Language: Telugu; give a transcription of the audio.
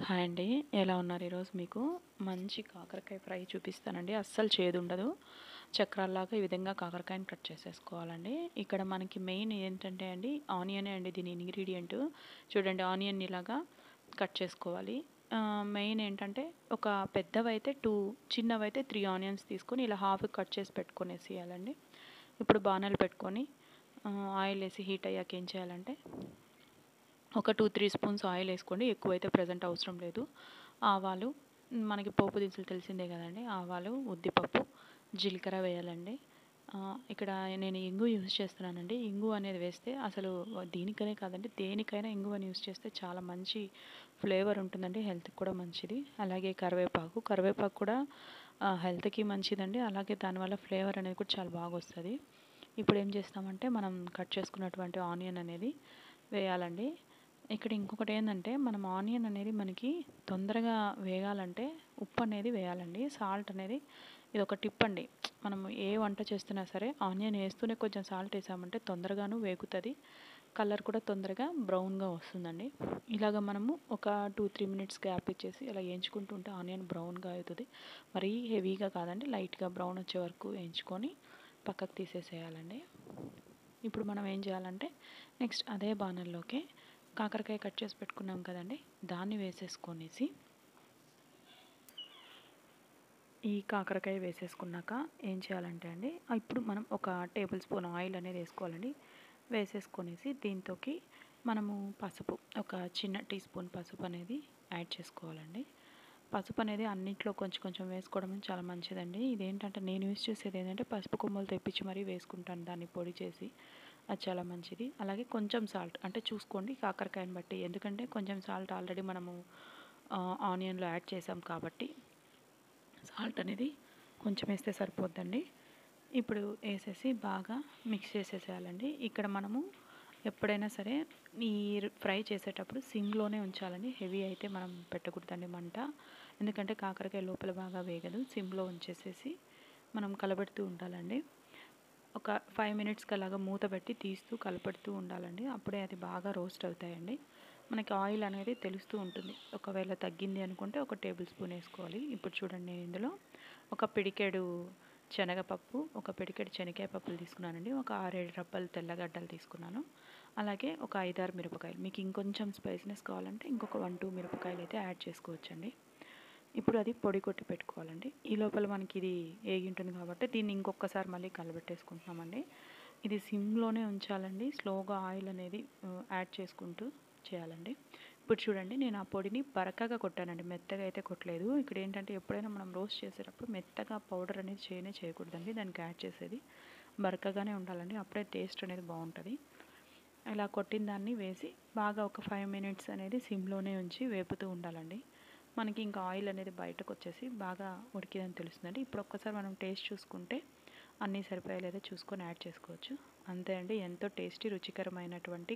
హాయ్ అండి. ఎలా ఉన్నారు? ఈరోజు మీకు మంచి కాకరకాయ ఫ్రై చూపిస్తానండి. అస్సలు చేదు ఉండదు. చక్రాల్లాగా ఈ విధంగా కాకరకాయని కట్ చేసేసుకోవాలండి. ఇక్కడ మనకి మెయిన్ ఏంటంటే అండి ఆనియనే అండి దీని ఇంగ్రీడియంట్. చూడండి ఆనియన్ ఇలాగా కట్ చేసుకోవాలి. మెయిన్ ఏంటంటే ఒక పెద్దవైతే 2, చిన్నవైతే 3 ఆనియన్స్ తీసుకొని ఇలా హాఫ్ కట్ చేసి పెట్టుకొనేసేయాలండి. ఇప్పుడు బాణలు పెట్టుకొని ఆయిల్ వేసి హీట్ అయ్యాక ఏం చేయాలంటే ఒక 2-3 స్పూన్స్ ఆయిల్ వేసుకోండి. ఎక్కువైతే ప్రజెంట్ అవసరం లేదు. ఆవాలు, మనకి పోపు దినుసులు తెలిసిందే కదండి. ఆవాలు, ఉద్దిపప్పు, జీలకర్ర వేయాలండి. ఇక్కడ నేను ఇంగు యూజ్ చేస్తున్నానండి. ఇంగు అనేది వేస్తే అసలు దీనికనే కాదండి దేనికైనా ఇంగువని యూజ్ చేస్తే చాలా మంచి ఫ్లేవర్ ఉంటుందండి. హెల్త్కి కూడా మంచిది. అలాగే కరివేపాకు కూడా హెల్త్కి మంచిదండి. అలాగే దానివల్ల ఫ్లేవర్ అనేది కూడా చాలా బాగా వస్తుంది. ఇప్పుడు ఏం చేస్తామంటే మనం కట్ చేసుకున్నటువంటి ఆనియన్ అనేది వేయాలండి. ఇక్కడ ఇంకొకటి ఏంటంటే మనం ఆనియన్ అనేది మనకి తొందరగా వేగాలంటే ఉప్పు అనేది వేయాలండి. సాల్ట్ అనేది ఇది ఒక టిప్ అండి. మనం ఏ వంట చేస్తున్నా సరే ఆనియన్ వేస్తూనే కొంచెం సాల్ట్ వేసామంటే తొందరగాను వేగుతుంది. కలర్ కూడా తొందరగా బ్రౌన్గా వస్తుందండి. ఇలాగ మనము ఒక 2-3 మినిట్స్ గ్యాప్ ఇచ్చేసి ఇలా వేయించుకుంటూ ఉంటే ఆనియన్ బ్రౌన్గా అవుతుంది. మరీ హెవీగా కాదండి, లైట్గా బ్రౌన్ వచ్చే వరకు వేయించుకొని పక్కకు తీసేసేయాలండి. ఇప్పుడు మనం ఏం చేయాలంటే నెక్స్ట్ అదే బాణల్లోకి కాకరకాయ కట్ చేసి పెట్టుకున్నాం కదండి, దాన్ని వేసేసుకొనేసి ఈ కాకరకాయ వేసేసుకున్నాక ఏం చేయాలంటే అండి ఇప్పుడు మనం ఒక టేబుల్ స్పూన్ ఆయిల్ అనేది వేసుకోవాలండి. వేసేసుకొనేసి దీంతోకి మనము పసుపు ఒక చిన్న టీ స్పూన్ పసుపు అనేది యాడ్ చేసుకోవాలండి. పసుపు అనేది అన్నింటిలో కొంచెం కొంచెం వేసుకోవడం చాలా మంచిదండి. ఇదేంటంటే నేను యూజ్ చేసేది ఏంటంటే పసుపు కొమ్మలు తెప్పించి మరీ వేసుకుంటాను దాన్ని పొడి చేసి. అది చాలా మంచిది. అలాగే కొంచెం సాల్ట్ అంటే చూసుకోండి కాకరకాయని బట్టి, ఎందుకంటే కొంచెం సాల్ట్ ఆల్రెడీ మనము ఆనియన్లో యాడ్ చేసాం కాబట్టి సాల్ట్ అనేది కొంచెం వేస్తే సరిపోద్దండి. ఇప్పుడు వేసేసి బాగా మిక్స్ చేసేసేయాలండి. ఇక్కడ మనము ఎప్పుడైనా సరే ఈ ఫ్రై చేసేటప్పుడు సిమ్లోనే ఉంచాలండి. హెవీ అయితే మనం పెట్టకూడదండి మంట, ఎందుకంటే కాకరకాయ లోపల బాగా వేగదు. సిమ్లో ఉంచేసేసి మనం కలబెడుతూ ఉండాలండి. ఒక 5 మినిట్స్కి అలాగా మూత పెట్టి తీస్తూ కలపెడుతూ ఉండాలండి. అప్పుడే అది బాగా రోస్ట్ అవుతాయండి. మనకి ఆయిల్ అనేది తెలుస్తూ ఉంటుంది. ఒకవేళ తగ్గింది అనుకుంటే ఒక టేబుల్ స్పూన్ వేసుకోవాలి. ఇప్పుడు చూడండి నేను ఇందులో ఒక పిడికెడు శనగపప్పు, ఒక పిడికెడు శనగకాయ పప్పులు తీసుకున్నానండి. ఒక 6-7 రబ్బలు తెల్లగడ్డలు తీసుకున్నాను. అలాగే ఒక 5-6 మిరపకాయలు. మీకు ఇంకొంచెం స్పైసీనెస్ కావాలంటే ఇంకొక 1-2 మిరపకాయలు అయితే యాడ్ చేసుకోవచ్చండి. ఇప్పుడు అది పొడి కొట్టి పెట్టుకోవాలండి. ఈ లోపల మనకి ఇది ఏగి ఉంటుంది కాబట్టి దీన్ని ఇంకొకసారి మళ్ళీ కలబెట్టేసుకుంటున్నామండి. ఇది సిమ్లోనే ఉంచాలండి. స్లోగా ఆయిల్ అనేది యాడ్ చేసుకుంటూ చేయాలండి. ఇప్పుడు చూడండి నేను ఆ పొడిని బరకగా కొట్టానండి, మెత్తగా అయితే కొట్టలేదు. ఇక్కడ ఏంటంటే ఎప్పుడైనా మనం రోస్ట్ చేసేటప్పుడు మెత్తగా పౌడర్ అనేది చేయకూడదండి. దానికి యాడ్ చేసేది బరకగానే ఉండాలండి. అప్పుడే టేస్ట్ అనేది బాగుంటుంది. ఇలా కొట్టిన దాన్ని వేసి బాగా ఒక 5 మినిట్స్ అనేది సిమ్లోనే ఉంచి వేపుతూ ఉండాలండి. మనకి ఇంకా ఆయిల్ అనేది బయటకు వచ్చేసి బాగా ఉడికిందని తెలుస్తుందండి. ఇప్పుడు ఒక్కసారి మనం టేస్ట్ చూసుకుంటే అన్నీ సరిపోయే లేదా చూసుకొని యాడ్ చేసుకోవచ్చు. అంతే అండి, ఎంతో టేస్టీ రుచికరమైనటువంటి